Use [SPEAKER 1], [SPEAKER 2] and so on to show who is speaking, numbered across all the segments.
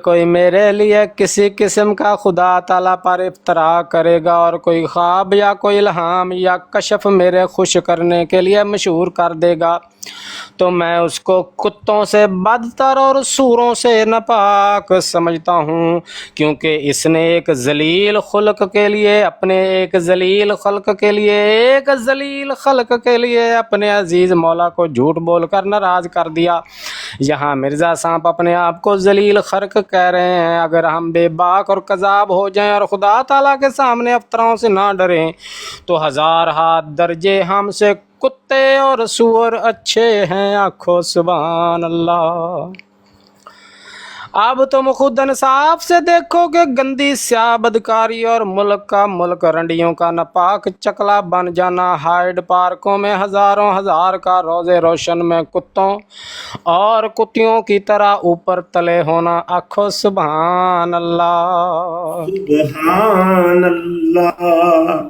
[SPEAKER 1] کوئی میرے لیے کسی قسم کا خدا تعالیٰ پر افترا کرے گا اور کوئی خواب یا کوئی الہام یا کشف میرے خوش کرنے کے لیے مشہور کر دے گا تو میں اس کو کتوں سے بدتر اور سوروں سے ناپاک سمجھتا ہوں، کیونکہ اس نے ایک ذلیل خلق کے لیے اپنے عزیز مولا کو جھوٹ بول کر ناراض کر دیا۔ یہاں مرزا صاحب اپنے آپ کو ذلیل خلق کہہ رہے ہیں۔ اگر ہم بے باک اور کذاب ہو جائیں اور خدا تعالیٰ کے سامنے افطراؤں سے نہ ڈریں تو ہزار ہاتھ درجے ہم سے کتے اور سور اچھے ہیں۔ آنکھوں سبحان اللہ۔ اب تم خود انصاف سے دیکھو کہ گندی سیاہ بدکاری اور ملک رنڈیوں کا ناپاک چکلا بن جانا، ہائیڈ پارکوں میں ہزاروں ہزار کا روزے روشن میں کتوں اور کتیوں کی طرح اوپر تلے ہونا۔ آنکھوں سبحان اللہ۔
[SPEAKER 2] سبحان اللہ۔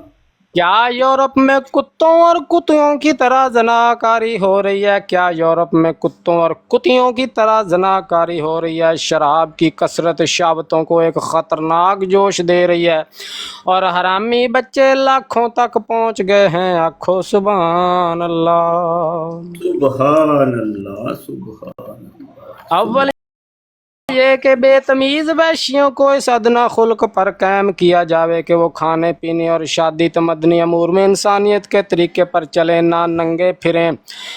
[SPEAKER 1] کیا یورپ میں کتوں اور کتیوں کی طرح زناکاری ہو رہی ہے؟ کیا یورپ میں کتوں اور کتیوں کی طرح زناکاری ہو رہی ہے؟ شراب کی کثرت شہوتوں کو ایک خطرناک جوش دے رہی ہے اور حرامی بچے لاکھوں تک پہنچ گئے ہیں۔ آنکھوں سبحان اللہ۔
[SPEAKER 2] سبحان اللہ۔ سبحان اللہ۔
[SPEAKER 1] اول یہ کہ بے تمیز وحشیوں کو اس ادنا خلق پر قائم کیا جاوے کہ وہ کھانے پینے اور شادی تمدنی امور میں انسانیت کے طریقے پر چلیں، نہ ننگے پھریں،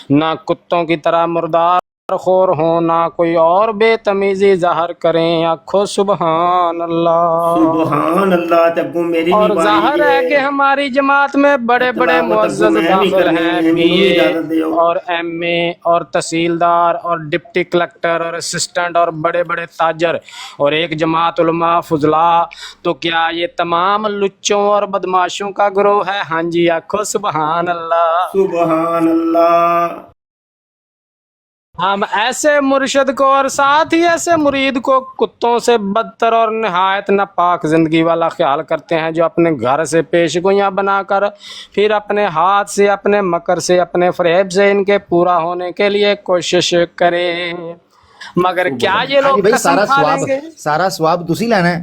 [SPEAKER 1] نہ کتوں کی طرح مردار خور ہوں، نہ کوئی اور بے تمیزی ظاہر کریں۔ آنکھوں سبحان اللہ۔
[SPEAKER 2] سبحان اللہ۔ تبو میری
[SPEAKER 1] اور
[SPEAKER 2] بھی
[SPEAKER 1] ظاہر ہے کہ ہماری جماعت میں بڑے بڑے معزز داخل ہیں، بی اے اور ایم اے اور تحصیلدار اور ڈپٹی کلکٹر اور اسسٹنٹ اور بڑے بڑے تاجر اور ایک جماعت علماء فضلاء۔ تو کیا یہ تمام لچوں اور بدماشوں کا گروہ ہے؟ ہاں جی۔ آنکھوں سبحان اللہ۔
[SPEAKER 2] سبحان اللہ۔
[SPEAKER 1] ہم ایسے مرشد کو اور ساتھ ہی ایسے مرید کو کتوں سے بدتر اور نہایت ناپاک زندگی والا خیال کرتے ہیں، جو اپنے گھر سے پیش گوئیاں بنا کر پھر اپنے ہاتھ سے، اپنے مکر سے، اپنے فریب سے ان کے پورا ہونے کے لیے کوشش کرے۔ مگر کیا یہ لوگ قسم کھا لیں گے؟
[SPEAKER 3] سارا ثواب تسی لینا ہے۔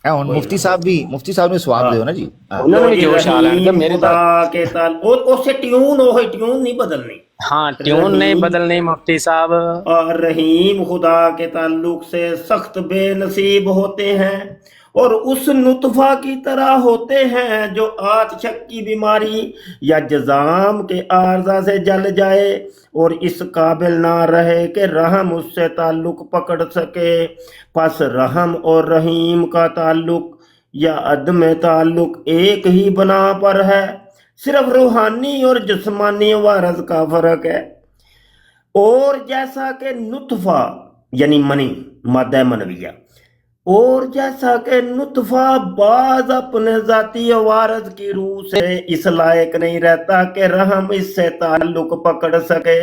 [SPEAKER 3] مفتی صاحب نے ثواب دے ہو نا جی۔
[SPEAKER 1] انہوں نے بھی جوش آ رہا ہے میرے
[SPEAKER 2] خدا کے تعلق اس سے ٹیون نہیں بدلنی۔
[SPEAKER 1] ہاں، ٹیون نہیں بدلنی مفتی صاحب۔
[SPEAKER 2] اور رحیم خدا کے تعلق سے سخت بے نصیب ہوتے ہیں اور اس نطفہ کی طرح ہوتے ہیں جو آت شک کی بیماری یا جزام کے عارضہ سے جل جائے اور اس قابل نہ رہے کہ رحم اس سے تعلق پکڑ سکے۔ پس رحم اور رحیم کا تعلق یا عدم تعلق ایک ہی بنا پر ہے، صرف روحانی اور جسمانی وارث کا فرق ہے۔ اور جیسا کہ نطفہ یعنی منی مادہ منویہ، اور جیسا کہ نطفہ بعض اپنے ذاتی وارث کی روح سے اس لائق نہیں رہتا کہ رحم اس سے تعلق پکڑ سکے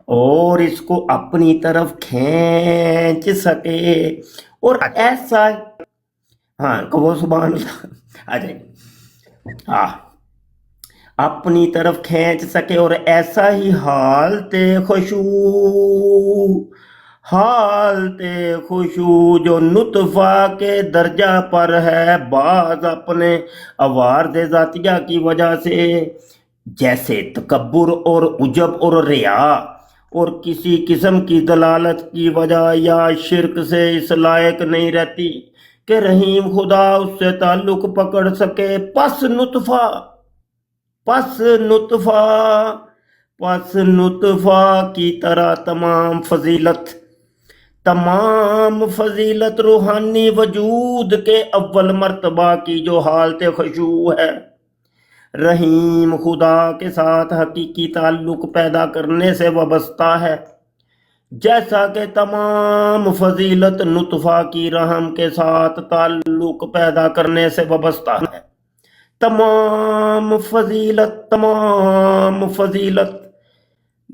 [SPEAKER 2] اور اس کو اپنی طرف کھینچ سکے، اور ایسا کہو سبحان اللہ آ جائیں اپنی طرف کھینچ سکے، اور ایسا ہی حالت خشوع جو نطفہ کے درجہ پر ہے، بعض اپنے عوارض ذاتیہ کی وجہ سے جیسے تکبر اور عجب اور ریا اور کسی قسم کی دلالت کی وجہ یا شرک سے اس لائق نہیں رہتی کہ رحیم خدا اس سے تعلق پکڑ سکے۔ پس نطفہ کی طرح تمام فضیلت روحانی وجود کے اول مرتبہ کی جو حالت خشوع ہے، رحیم خدا کے ساتھ حقیقی تعلق پیدا کرنے سے وابستہ ہے، جیسا کہ تمام فضیلت نطفہ کی رحم کے ساتھ تعلق پیدا کرنے سے وابستہ ہے۔ تمام فضیلت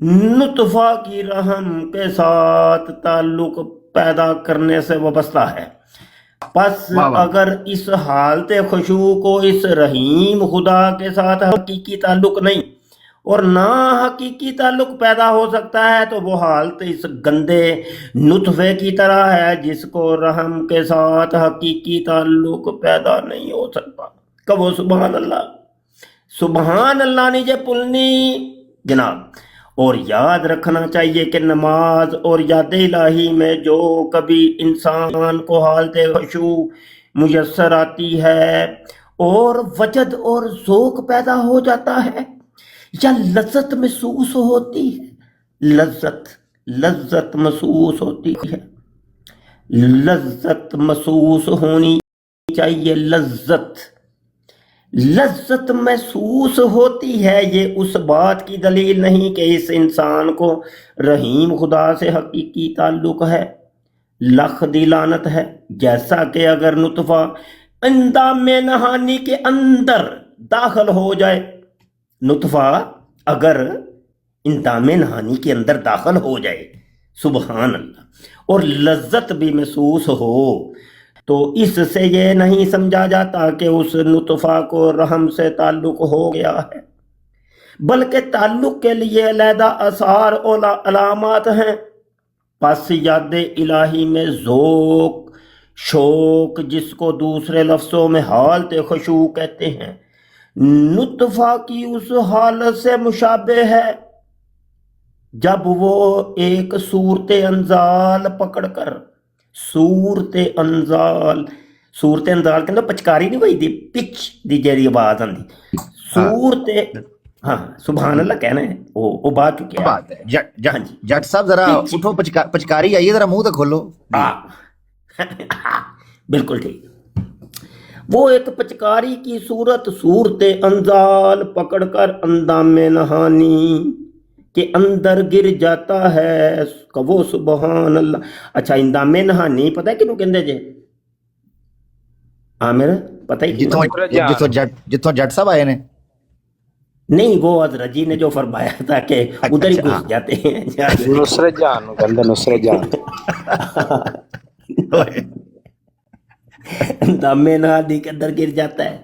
[SPEAKER 2] نطفہ کی رحم کے ساتھ تعلق پیدا کرنے سے وابستہ ہے۔ پس اگر اس حالت خشوع کو اس رحیم خدا کے ساتھ حقیقی تعلق نہیں اور نہ حقیقی تعلق پیدا ہو سکتا ہے تو وہ حالت اس گندے نطفے کی طرح ہے جس کو رحم کے ساتھ حقیقی تعلق پیدا نہیں ہو سکتا. کہو سبحان اللہ. سبحان اللہ نیجے پلنی جناب. اور یاد رکھنا چاہیے کہ نماز اور یاد الہی میں جو کبھی انسان کو حالت خشوع میسر آتی ہے اور وجد اور ذوق پیدا ہو جاتا ہے یا لذت محسوس ہوتی ہے، لذت محسوس ہوتی ہے، لذت محسوس ہونی چاہیے، لذت محسوس ہوتی ہے، یہ اس بات کی دلیل نہیں کہ اس انسان کو رحیم خدا سے حقیقی تعلق ہے. لکھ دی لعنت ہے. جیسا کہ اگر نطفہ اندام نہانی کے اندر داخل ہو جائے، نطفہ اگر اندام نہانی کے اندر داخل ہو جائے، سبحان اللہ، اور لذت بھی محسوس ہو، تو اس سے یہ نہیں سمجھا جاتا کہ اس نطفہ کو رحم سے تعلق ہو گیا ہے، بلکہ تعلق کے لیے علیحدہ آثار اور علامات ہیں. پس یاد الہی میں ذوق، شوق، جس کو دوسرے لفظوں میں حالت خشوع کہتے ہیں، نطفہ کی اس حالت سے مشابہ ہے جب وہ ایک صورت انزال پکڑ کر، صورت انزال کے اندر پچکاری نہیں ہوئی دی، پچ دی جیری آواز آندی، صورت، ہاں سبحان اللہ کہنا ہے، وہ بات چکے ہیں.
[SPEAKER 3] بات ہے جٹ صاحب ذرا اٹھو، پچکاری آئیے ذرا منہ تو کھولو.
[SPEAKER 2] بالکل ٹھیک. وہ ایک پچکاری کی صورت انزال پکڑ کر اندام نہانی کے اندر گر جاتا ہے. کہو سبحان اللہ. اچھا اندام نہانی پتہ ہے کنوں کہندے جے؟ عامر پتہ ہی
[SPEAKER 3] جتوں جٹ صاحب آئے نے؟
[SPEAKER 2] نہیں، وہ حضرت جی نے جو فرمایا تھا کہ ادھر ہی گھس جاتے ہیں.
[SPEAKER 1] نصرت جان کہندے، نصرت جان
[SPEAKER 2] دامے نہانی کے اندر گر جاتا ہے.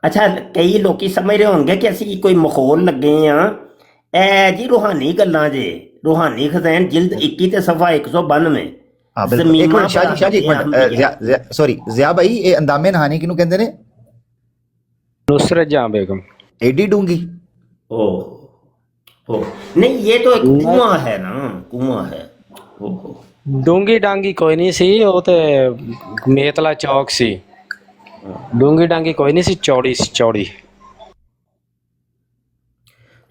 [SPEAKER 2] اچھا کئی لوگ سمجھ رہے ہوں گے کہ اسی کوئی مخول لگے ہیں. اے جی روحانی گلاں جے، روحانی خزائن جلد 21 تے صفحہ 192.
[SPEAKER 3] ایک منٹ شاہ جی ایک منٹ، سوری ضیاء بھائی، یہ اندام نہانی کنوں کہندے نے؟
[SPEAKER 1] نصرت جان بیگم.
[SPEAKER 3] ایڈی ڈونگی؟
[SPEAKER 2] نہیں، یہ تو ایک کنواں ہے نا، کنواں ہے.
[SPEAKER 1] ڈونگی ڈانگی کوئی نہیں سی، وہ تے میتلا چوک سی. ڈونگی ڈانگی کوئی نہیں سی، چوڑی سی چوڑی.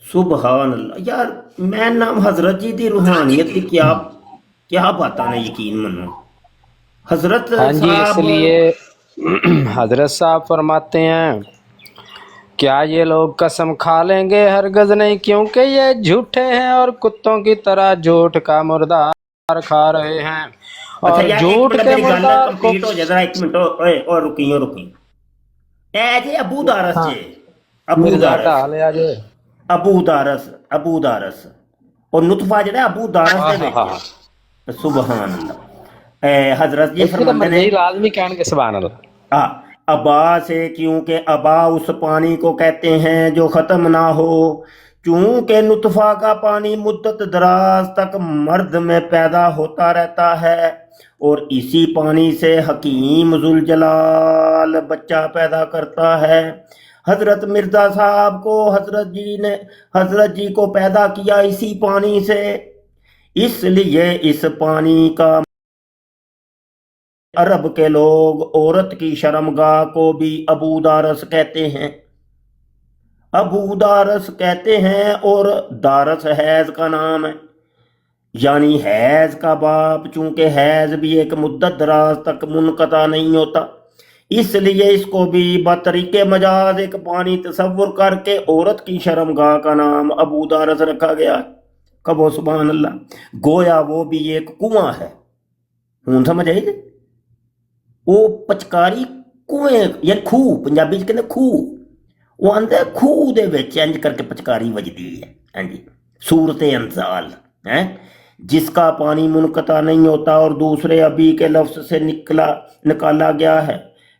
[SPEAKER 2] سبحان اللہ. یار میں نام حضرت جی دی روحانیت کی کیا باتاں نے یقین منو. حضرت
[SPEAKER 1] ہاں جی، اس
[SPEAKER 2] صاحب
[SPEAKER 1] لیے حضرت صاحب فرماتے ہیں کیا یہ لوگ قسم کھا لیں گے؟ ہرگز نہیں، کیونکہ یہ جھوٹے ہیں اور کتوں کی طرح جھوٹ کا مردار کھا رہے ہیں. اور جھوٹ کے مردار کو
[SPEAKER 2] کمپلیٹ ہو جائے ذرا، ایک منٹ اور رکی. اے جی ابو دارس جی، ابو دارس اور نطفہ جڑا ابو دارس دے وچ. سبحان اللہ. حضرت جی فرماتے ہیں
[SPEAKER 1] لازمی کہن کے سبحان اللہ.
[SPEAKER 2] ابا سے، کیونکہ ابا اس پانی کو کہتے ہیں جو ختم نہ ہو، چونکہ نطفہ کا پانی مدت دراز تک مرد میں پیدا ہوتا رہتا ہے اور اسی پانی سے حکیم ذوالجلال بچہ پیدا کرتا ہے. حضرت مرزا صاحب کو حضرت جی کو پیدا کیا اسی پانی سے، اس لیے اس پانی کا عرب کے لوگ عورت کی شرمگاہ کو بھی ابو دارس کہتے ہیں. ابو دارس کہتے ہیں، اور دارس حیض کا نام ہے، یعنی حیض کا باپ. چونکہ حیض بھی ایک مدت دراز تک منقطع نہیں ہوتا، اس لیے اس کو بھی بطریق مجاز ایک پانی تصور کر کے عورت کی شرمگاہ کا نام ابو دارس رکھا گیا. کہو سبحان اللہ. گویا وہ بھی ایک کنواں ہے. ہوں سمجھ آئی؟ وہ پچکاری کنویں یا خوہ، پنجابی کہتے خوہ، وہ آندے خوہ دے وچ انج کر کے پچکاری وجدی ہے. ہاں جی، صورت انزال ہے جس کا پانی منقطع نہیں ہوتا اور دوسرے ابھی کے لفظ سے نکالا گیا ہے.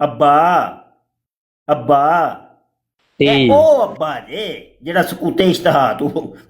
[SPEAKER 2] ਅੱਬਾ ਅੱਬਾ ਇਹ ਉਹ ਅੱਬਾ ਜਿਹੜਾ ਸਕੂਤੇ ਇਸ਼ਤਹਾ ਤੋਂ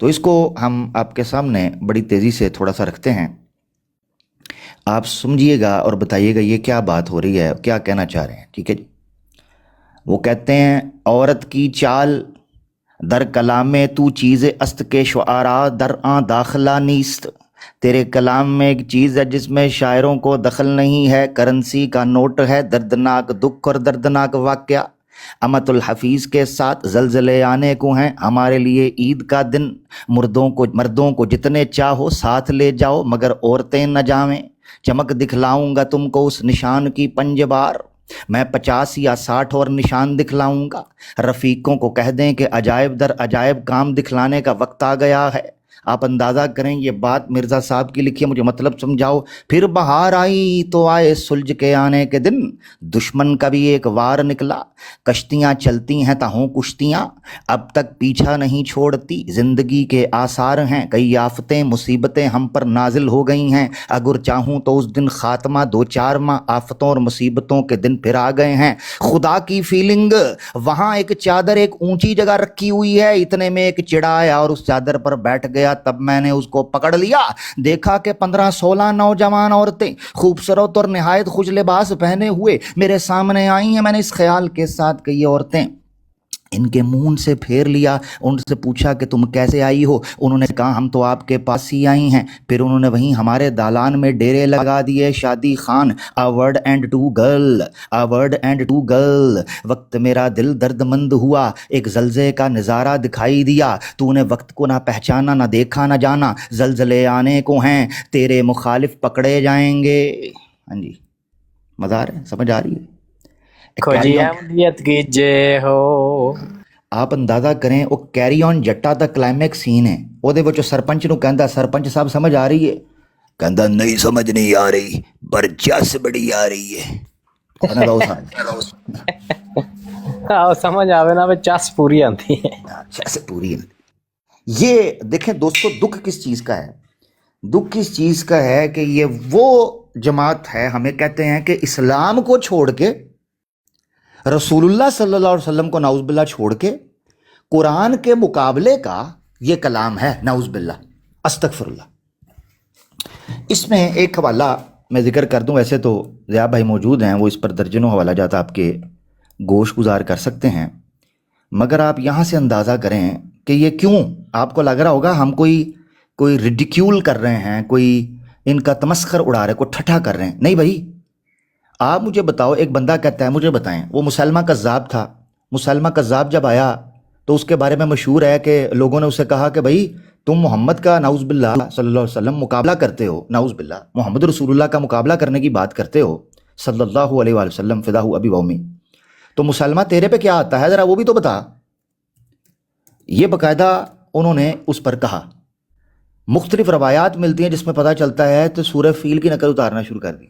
[SPEAKER 3] تو اس کو ہم آپ کے سامنے بڑی تیزی سے تھوڑا سا رکھتے ہیں، آپ سمجھیے گا اور بتائیے گا یہ کیا بات ہو رہی ہے، کیا کہنا چاہ رہے ہیں، ٹھیک ہے جی۔ وہ کہتے ہیں عورت کی چال در کلام تو چیز است کے شعراء در آں داخلہ نیست، تیرے کلام میں ایک چیز ہے جس میں شاعروں کو دخل نہیں ہے، کرنسی کا نوٹ ہے، دردناک دکھ اور دردناک واقعہ، امت الحفیظ کے ساتھ زلزلے آنے کو ہیں، ہمارے لیے عید کا دن، مردوں کو جتنے چاہو ساتھ لے جاؤ مگر عورتیں نہ جائیں، چمک دکھلاؤں گا تم کو اس نشان کی 5 بار، میں 50 یا 60 اور نشان دکھلاؤں گا، رفیقوں کو کہہ دیں کہ عجائب در عجائب کام دکھلانے کا وقت آ گیا ہے۔ آپ اندازہ کریں یہ بات مرزا صاحب کی لکھی ہے، مجھے مطلب سمجھاؤ۔ پھر بہار آئی تو آئے سلجھ کے آنے کے دن، دشمن کا بھی ایک وار نکلا، کشتیاں چلتی ہیں تاہوں کشتیاں، اب تک پیچھا نہیں چھوڑتی، زندگی کے آثار ہیں، کئی آفتیں مصیبتیں ہم پر نازل ہو گئی ہیں، اگر چاہوں تو اس دن خاتمہ 2-4 ماہ آفتوں اور مصیبتوں کے دن پھر آ گئے ہیں، خدا کی فیلنگ، وہاں ایک چادر ایک اونچی جگہ رکھی ہوئی ہے، اتنے میں ایک چڑا آیا اور اس چادر پر بیٹھ گیا، تب میں نے اس کو پکڑ لیا، دیکھا کہ 15-16 نوجوان عورتیں خوبصورت اور نہایت خوش لباس پہنے ہوئے میرے سامنے آئی ہیں، میں نے اس خیال کے ساتھ کہ یہ عورتیں، ان کے منہ سے پھیر لیا، ان سے پوچھا کہ تم کیسے آئی ہو، انہوں نے کہا ہم تو آپ کے پاس ہی آئی ہیں، پھر انہوں نے وہیں ہمارے دالان میں ڈیرے لگا دیے، شادی Khan, a word and two girl، a word and two girl، وقت میرا دل درد مند ہوا، ایک زلزلے کا نظارہ دکھائی دیا، تو نے وقت کو نہ پہچانا نہ دیکھا نہ جانا، زلزلے آنے کو ہیں، تیرے مخالف پکڑے جائیں گے۔ ہاں جی، مزہ آ رہا ہے، سمجھ آ رہی ہے؟
[SPEAKER 1] کھوجی احمدیت کی جے ہو۔
[SPEAKER 3] آپ اندازہ کریں وہ carry on Jata the climax سین ہے، ਉਹਦੇ ਵਿੱਚ ਸਰਪੰਚ ਨੂੰ ਕਹਿੰਦਾ ਸਰਪੰਚ ਸਾਹਿਬ ਸਮਝ ਆ ਰਹੀ ਹੈ, ਕਹਿੰਦਾ ਨਹੀਂ ਸਮਝ ਨਹੀਂ ਆ ਰਹੀ ਪਰ ਜਸ ਬੜੀ ਆ ਰਹੀ ਹੈ। ਉਹਨਾਂ ਦਾ ਉਹ
[SPEAKER 1] سمجھ آوے نا چس پوری آتی ہے،
[SPEAKER 3] جس پوری ہے۔ یہ دیکھیں دوستو دکھ کس چیز کا ہے، دکھ کس چیز کا ہے کہ یہ وہ جماعت ہے، ہمیں کہتے ہیں کہ اسلام کو چھوڑ کے، رسول اللہ صلی اللہ علیہ وسلم کو نعوذ باللہ چھوڑ کے قرآن کے مقابلے کا یہ کلام ہے، نعوذ باللہ، استغفر اللہ۔ اس میں ایک حوالہ میں ذکر کر دوں، ویسے تو ضیاء بھائی موجود ہیں، وہ اس پر درجنوں حوالہ جات آپ کے گوش گزار کر سکتے ہیں، مگر آپ یہاں سے اندازہ کریں کہ یہ کیوں، آپ کو لگ رہا ہوگا ہم کوئی ریڈیکیول کر رہے ہیں، کوئی ان کا تمسخر اڑا رہے ہیں، کوئی ٹھٹھا کر رہے ہیں، نہیں بھائی۔ آپ مجھے بتاؤ، ایک بندہ کہتا ہے مجھے بتائیں، وہ مسلمہ کذاب تھا، مسلمہ کذاب جب آیا تو اس کے بارے میں مشہور ہے کہ لوگوں نے اسے کہا کہ بھائی تم محمد کا نعوذ باللہ صلی اللہ علیہ وسلم مقابلہ کرتے ہو، نعوذ باللہ محمد رسول اللہ کا مقابلہ کرنے کی بات کرتے ہو صلی اللہ علیہ وآلہ وسلم، فداہ ابی و امی، تو مسلمہ تیرے پہ کیا آتا ہے ذرا وہ بھی تو بتا۔ یہ باقاعدہ انہوں نے اس پر کہا، مختلف روایات ملتی ہیں جس میں پتہ چلتا ہے تو سورہ فیل کی نقل اتارنا شروع کر دی،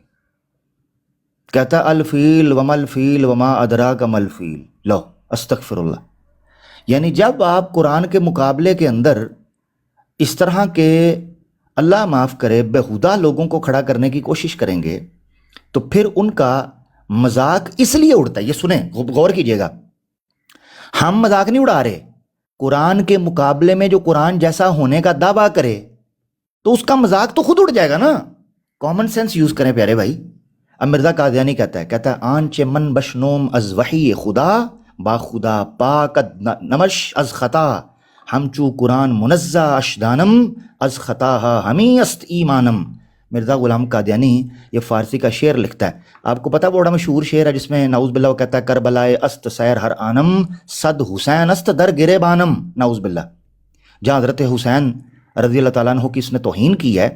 [SPEAKER 3] کہتا الفیل وما الفیل وما ادراک ما الفیل، لو استغفر اللہ۔ یعنی جب آپ قرآن کے مقابلے کے اندر اس طرح کے اللہ معاف کرے بےہودہ لوگوں کو کھڑا کرنے کی کوشش کریں گے تو پھر ان کا مذاق اس لیے اڑتا ہے، یہ سنیں غور کیجئے گا، ہم مذاق نہیں اڑا رہے، قرآن کے مقابلے میں جو قرآن جیسا ہونے کا دعویٰ کرے تو اس کا مذاق تو خود اڑ جائے گا نا، کامن سینس یوز کریں پیارے بھائی۔ اب مرزا قادیانی کہتا ہے آنچ من بشنوم از وحی خدا با خدا پاکد نمش از خطا، ہم چو قرآن منزہ اشدانم از خطا ہمیں است ایمانم۔ مرزا غلام قادیانی یہ فارسی کا شعر لکھتا ہے، آپ کو پتہ بڑا مشہور شعر ہے جس میں نعوذ باللہ وہ کہتا ہے کربلائے است سیر ہر آنم صد حسین است در گرے بانم، نعوذ باللہ، جہاں حضرت حسین رضی اللہ تعالیٰ عنہ کی اس نے توہین کی ہے،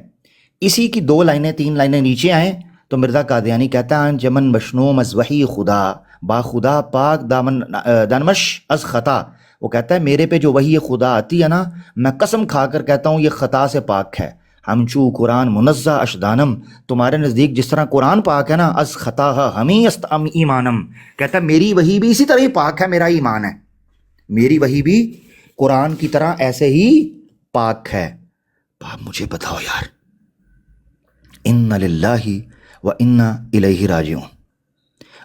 [SPEAKER 3] اسی کی 2 لائنیں 3 لائنیں نیچے آئیں تو مرزا قادیانی کہتا ہے جمن بشنوم از وحی خدا با خدا پاک دانمش از خطا، وہ کہتا ہے میرے پہ جو وحی خدا آتی ہے نا، میں قسم کھا کر کہتا ہوں یہ خطا سے پاک ہے، ہم چو قرآن منزہ اشدانم، تمہارے نزدیک جس طرح قرآن پاک ہے نا، از خطا ہمیں است ایمانم، کہتا ہے میری وحی بھی اسی طرح ہی پاک ہے، میرا ایمان ہے، میری وحی بھی قرآن کی طرح ایسے ہی پاک ہے۔ آپ مجھے بتاؤ یار، ان للہ و انا الیہ راجعون،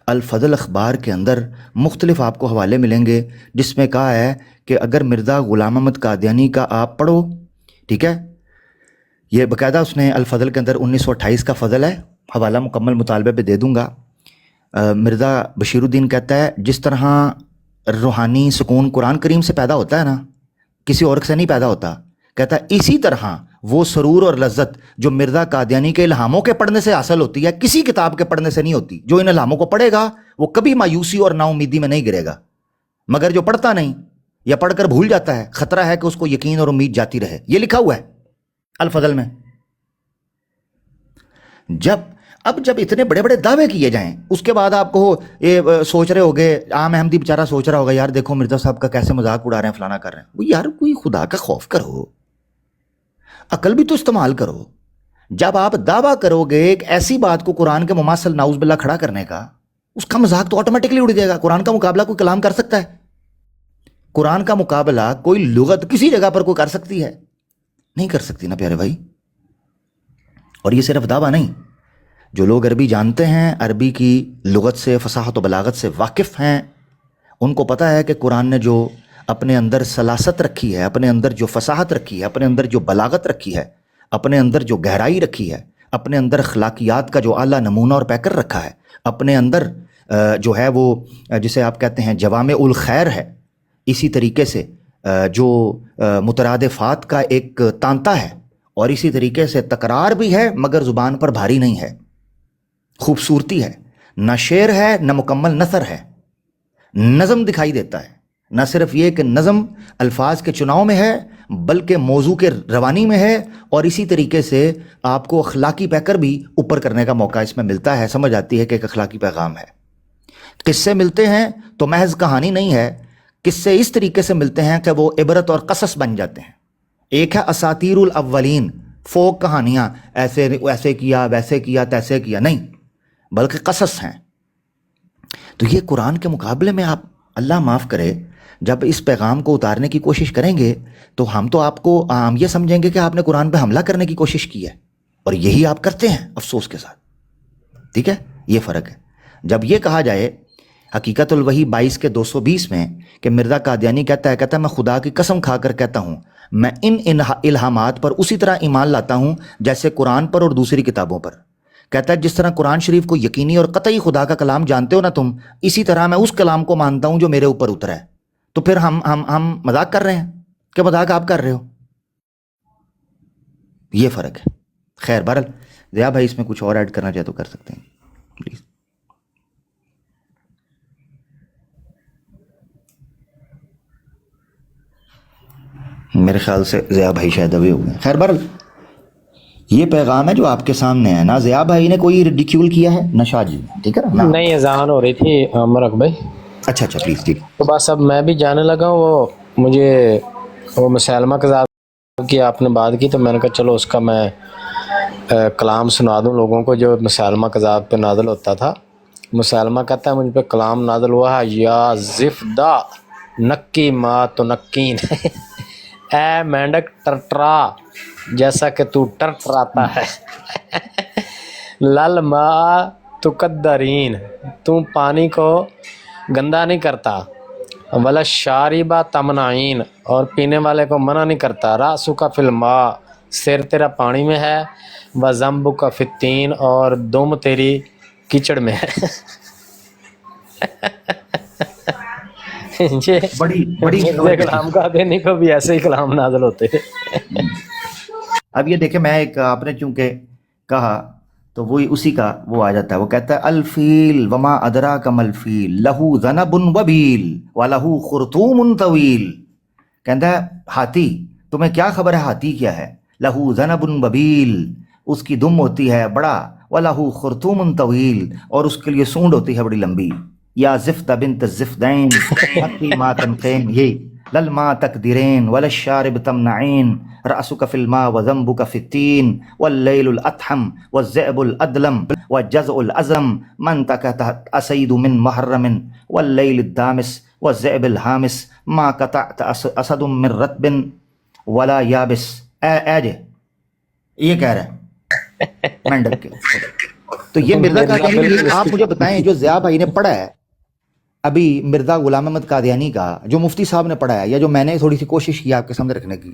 [SPEAKER 3] الفضل اخبار کے اندر مختلف آپ کو حوالے ملیں گے جس میں کہا ہے کہ اگر مرزا غلام احمد قادیانی کا آپ پڑھو، ٹھیک ہے، یہ باقاعدہ اس نے الفضل کے اندر 1928 کا فضل ہے، حوالہ مکمل مطالبے پہ دے دوں گا۔ مرزا بشیر الدین کہتا ہے جس طرح روحانی سکون قرآن کریم سے پیدا ہوتا ہے نا، کسی اور سے نہیں پیدا ہوتا، کہتا ہے اسی طرح وہ سرور اور لذت جو مرزا قادیانی کے الہاموں کے پڑھنے سے حاصل ہوتی ہے کسی کتاب کے پڑھنے سے نہیں ہوتی۔ جو ان الہاموں کو پڑھے گا وہ کبھی مایوسی اور نا امیدی میں نہیں گرے گا، مگر جو پڑھتا نہیں یا پڑھ کر بھول جاتا ہے خطرہ ہے کہ اس کو یقین اور امید جاتی رہے۔ یہ لکھا ہوا ہے الفضل میں۔ جب اتنے بڑے بڑے دعوے کیے جائیں، اس کے بعد آپ کو یہ سوچ رہے ہوگے، عام احمدی بیچارہ سوچ رہا ہوگا یار دیکھو مرزا صاحب کا کیسے مذاق اڑا رہے ہیں، فلانا کر رہے ہیں۔ وہ یار کوئی خدا کا خوف کرو، عقل بھی تو استعمال کرو۔ جب آپ دعویٰ کرو گے ایک ایسی بات کو قرآن کے مماثل نعوذ باللہ کھڑا کرنے کا، اس کا مذاق تو آٹومیٹکلی اڑ جائے گا۔ قرآن کا مقابلہ کوئی کلام کر سکتا ہے؟ قرآن کا مقابلہ کوئی لغت کسی جگہ پر کوئی کر سکتی ہے؟ نہیں کر سکتی نا پیارے بھائی۔ اور یہ صرف دعویٰ نہیں، جو لوگ عربی جانتے ہیں، عربی کی لغت سے، فصاحت و بلاغت سے واقف ہیں، ان کو پتہ ہے کہ قرآن نے جو اپنے اندر سلاست رکھی ہے، اپنے اندر جو فصاحت رکھی ہے، اپنے اندر جو بلاغت رکھی ہے، اپنے اندر جو گہرائی رکھی ہے، اپنے اندر اخلاقیات کا جو اعلیٰ نمونہ اور پیکر رکھا ہے، اپنے اندر جو ہے وہ جسے آپ کہتے ہیں جوامع الخیر ہے، اسی طریقے سے جو مترادفات کا ایک تانتا ہے، اور اسی طریقے سے تکرار بھی ہے مگر زبان پر بھاری نہیں ہے، خوبصورتی ہے، نہ شعر ہے نہ مکمل نثر ہے، نظم دکھائی دیتا ہے۔ نہ صرف یہ کہ نظم الفاظ کے چناؤ میں ہے بلکہ موضوع کے روانی میں ہے، اور اسی طریقے سے آپ کو اخلاقی پیکر بھی اوپر کرنے کا موقع اس میں ملتا ہے۔ سمجھ آتی ہے کہ ایک اخلاقی پیغام ہے۔ قصے ملتے ہیں تو محض کہانی نہیں ہے، قصے اس طریقے سے ملتے ہیں کہ وہ عبرت اور قصص بن جاتے ہیں۔ ایک ہے اساطیر الاولین، فوک کہانیاں، ایسے کیا ویسے کیا تیسے کیا، نہیں، بلکہ قصص ہیں۔ تو یہ قرآن کے مقابلے میں آپ، اللہ معاف کرے، جب اس پیغام کو اتارنے کی کوشش کریں گے تو ہم یہ سمجھیں گے کہ آپ نے قرآن پہ حملہ کرنے کی کوشش کی ہے، اور یہی آپ کرتے ہیں افسوس کے ساتھ۔ ٹھیک ہے، یہ فرق ہے۔ جب یہ کہا جائے حقیقت الوحی 22 کے 220 میں کہ مرزا قادیانی کہتا ہے میں خدا کی قسم کھا کر کہتا ہوں میں ان الہامات پر اسی طرح ایمان لاتا ہوں جیسے قرآن پر اور دوسری کتابوں پر۔ کہتا ہے جس طرح قرآن شریف کو یقینی اور قطعی خدا کا کلام جانتے ہو نا تم، اسی طرح میں اس کلام کو مانتا ہوں جو میرے اوپر اترا ہے۔ تو پھر ہم مذاق کر رہے ہیں کہ مذاق آپ کر رہے ہو؟ یہ فرق ہے۔ خیر بہرحال ضیاء بھائی اس میں کچھ اور ایڈ کرنا چاہے تو کر سکتے ہیں پلیز۔ میرے خیال سے ضیاء بھائی شاید ابھی ہو گئے۔ خیر بہرحال یہ پیغام ہے جو آپ کے سامنے ہے، نہ ضیاء بھائی نے کوئی ریڈیکیول کیا ہے نہ شاہ جی، ٹھیک ہے نا؟
[SPEAKER 1] نہیں، اذان ہو رہی تھی مرک بھائی،
[SPEAKER 3] اچھا پلیز ٹھیک۔
[SPEAKER 1] تو بس اب میں بھی جانے لگا ہوں۔ وہ مجھے وہ مسلمہ کذاب کی آپ نے بات کی تو میں نے کہا چلو اس کا میں کلام سنا دوں لوگوں کو جو مسلمہ کذاب پہ نازل ہوتا تھا۔ مسلمہ کہتا ہے مجھ پہ کلام نازل ہوا ہے، یا زفدہ نکی ما تو نکین اے مینڈک ٹرٹرا جیسا کہ تو ٹرٹراتا ہے، لل ما تقدرین تو پانی کو گندا نہیں کرتا، ولا شاربہ تمنعین اور پینے والے کو منع نہیں کرتا، راسو کا فلما سر تیرا پانی میں ہے، و ذنبو کا فتین اور دم تیری کیچڑ میں ہے۔
[SPEAKER 3] بڑی
[SPEAKER 1] کلام کا دینے کو بھی ایسے ہی کلام نازل ہوتے ہیں۔
[SPEAKER 3] اب یہ دیکھیں، میں ایک آپ نے چونکہ کہا تو وہی اسی کا وہ آ جاتا ہے۔ وہ کہتا ہے الفیل وما ادراک ما الفیل لہو ذنب وبیل ولہو خرطوم طویل۔ کہتا ہے ہاتھی، تمہیں کیا خبر ہے ہاتھی کیا ہے؟ لہو ذنب وبیل، اس کی دم ہوتی ہے بڑا، ولہو خرطوم طویل اور اس کے لیے سونڈ ہوتی ہے بڑی لمبی۔ یا زفت بنت الزفدین حقی ما تنقین، یہ للما تقدرین وللشارب تمنعین، رأسک فی الماء وذنبک فی التین، واللیل الاتحم والذئب الادلم والجزع الازم، من تکت اسید من محرم واللیل الدامس والذئب الحامس، ما قطعت اسد من رتب ولا یابس۔ اے جے یہ کہہ رہا ہے مینڈک کے تو یہ مرزا
[SPEAKER 1] مرزا
[SPEAKER 3] قادیانی
[SPEAKER 1] بالکل
[SPEAKER 3] آپ مجھے بتائیں جو ضیاء بھائی نے پڑھا ہے ابھی مرزا غلام احمد قادیانی کا جو مفتی صاحب نے پڑھا ہے یا جو میں نے تھوڑی سی کوشش کی آپ کے سامنے رکھنے کی،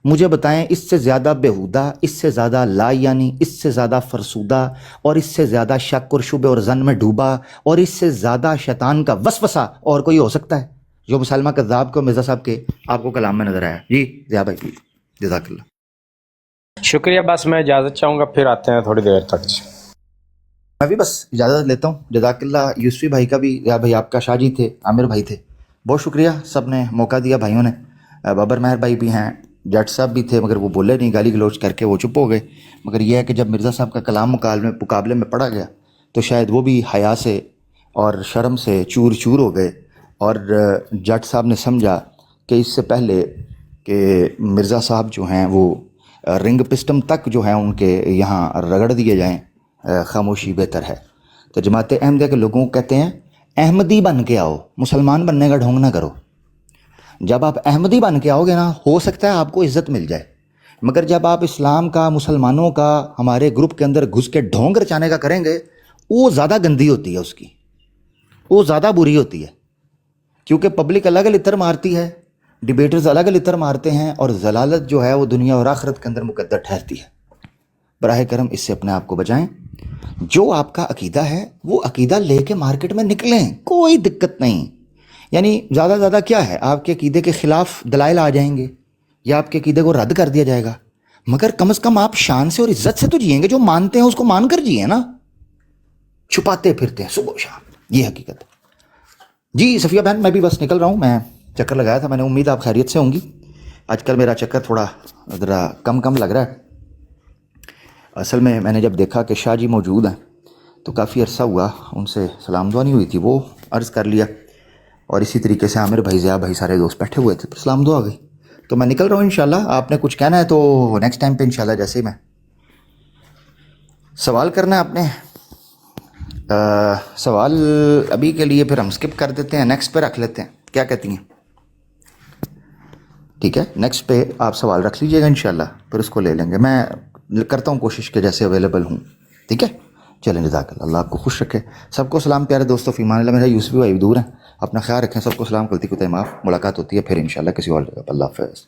[SPEAKER 3] مجھے بتائیں اس سے زیادہ بیہودہ، اس سے زیادہ لا یعنی، اس سے زیادہ فرسودہ، اور اس سے زیادہ شک اور شبہ اور ظن میں ڈوبا، اور اس سے زیادہ شیطان کا وسوسہ اور کوئی ہو سکتا ہے جو مسلمہ کذاب کو مرزا صاحب کے آپ کو کلام میں نظر آیا؟ جی ضیاء بھائی جی، جزاک اللہ۔
[SPEAKER 1] شکریہ، بس میں اجازت چاہوں گا، پھر آتے ہیں تھوڑی دیر تک جی۔
[SPEAKER 3] میں بھی بس اجازت لیتا ہوں، جزاک اللہ۔ یوسفی بھائی کا بھی، ضیاء بھائی آپ کا، شاہ جی تھے، عامر بھائی تھے، بہت شکریہ، سب نے موقع دیا بھائیوں نے۔ بابر مہر بھائی بھی ہیں، جٹ صاحب بھی تھے مگر وہ بولے نہیں، گالی گلوچ کر کے وہ چپ ہو گئے۔ مگر یہ ہے کہ جب مرزا صاحب کا کلام مقابلے میں پڑھا گیا تو شاید وہ بھی حیا سے اور شرم سے چور چور ہو گئے، اور جٹ صاحب نے سمجھا کہ اس سے پہلے کہ مرزا صاحب جو ہیں وہ رنگ پسٹم تک جو ہیں ان کے یہاں رگڑ دیے جائیں، خاموشی بہتر ہے۔ تو جماعت احمدیہ کے لوگوں کو کہتے ہیں احمدی بن کے آؤ، مسلمان بننے کا ڈھونگ نہ کرو۔ جب آپ احمدی بن کے آؤ گے نا، ہو سکتا ہے آپ کو عزت مل جائے، مگر جب آپ اسلام کا، مسلمانوں کا ہمارے گروپ کے اندر گھس کے ڈھونگ رچانے کا کریں گے، وہ زیادہ گندی ہوتی ہے، اس کی وہ زیادہ بری ہوتی ہے، کیونکہ پبلک الگ الگ مارتی ہے، ڈیبیٹرز الگ الگ مارتے ہیں، اور ضلالت جو ہے وہ دنیا اور آخرت کے اندر مقدر ٹھہرتی ہے۔ براہ کرم اس سے اپنے آپ کو بچائیں۔ جو آپ کا عقیدہ ہے وہ عقیدہ لے کے مارکیٹ میں نکلیں، کوئی دقت نہیں۔ یعنی زیادہ زیادہ کیا ہے، آپ کے عقیدے کے خلاف دلائل آ جائیں گے یا آپ کے عقیدے کو رد کر دیا جائے گا، مگر کم از کم آپ شان سے اور عزت سے تو جئیں گے، جو مانتے ہیں اس کو مان کر جئیں نا، چھپاتے پھرتے ہیں صبح و شام، یہ حقیقت ہے۔ جی صفیہ بہن، میں بھی بس نکل رہا ہوں، میں چکر لگایا تھا، میں نے امید آپ خیریت سے ہوں گی۔ آج کل میرا چکر تھوڑا ذرا کم لگ رہا ہے، اصل میں نے جب دیکھا کہ شاہ جی موجود ہیں تو کافی عرصہ ہوا ان سے سلام دعا نہیں ہوئی تھی، وہ عرض کر لیا، اور اسی طریقے سے عامر بھائی، ضیاء بھائی، سارے دوست بیٹھے ہوئے تھے، پھر سلام دعا آ گئی، تو میں نکل رہا ہوں انشاءاللہ۔ آپ نے کچھ کہنا ہے تو نیکسٹ ٹائم پہ انشاءاللہ، جیسے ہی میں سوال کرنا ہے آپ نے، سوال ابھی کے لیے پھر ہم سکپ کر دیتے ہیں، نیکسٹ پہ رکھ لیتے ہیں، کیا کہتی ہیں؟ ٹھیک ہے، نیکسٹ پہ آپ سوال رکھ لیجئے گا انشاءاللہ، پھر اس کو لے لیں گے، میں کرتا ہوں کوشش کہ جیسے اویلیبل ہوں، ٹھیک ہے؟ چلیں، جزاک اللہ، اللہ آپ کو خوش رکھے۔ سب کو سلام پیارے دوستوں، فی امان اللہ۔ میرا یوسفی بھائی دور ہیں، اپنا خیال رکھیں، سب کو سلام، غلطی کو معاف، ملاقات ہوتی ہے پھر انشاءاللہ کسی اور جگہ پر۔ اللہ حافظ۔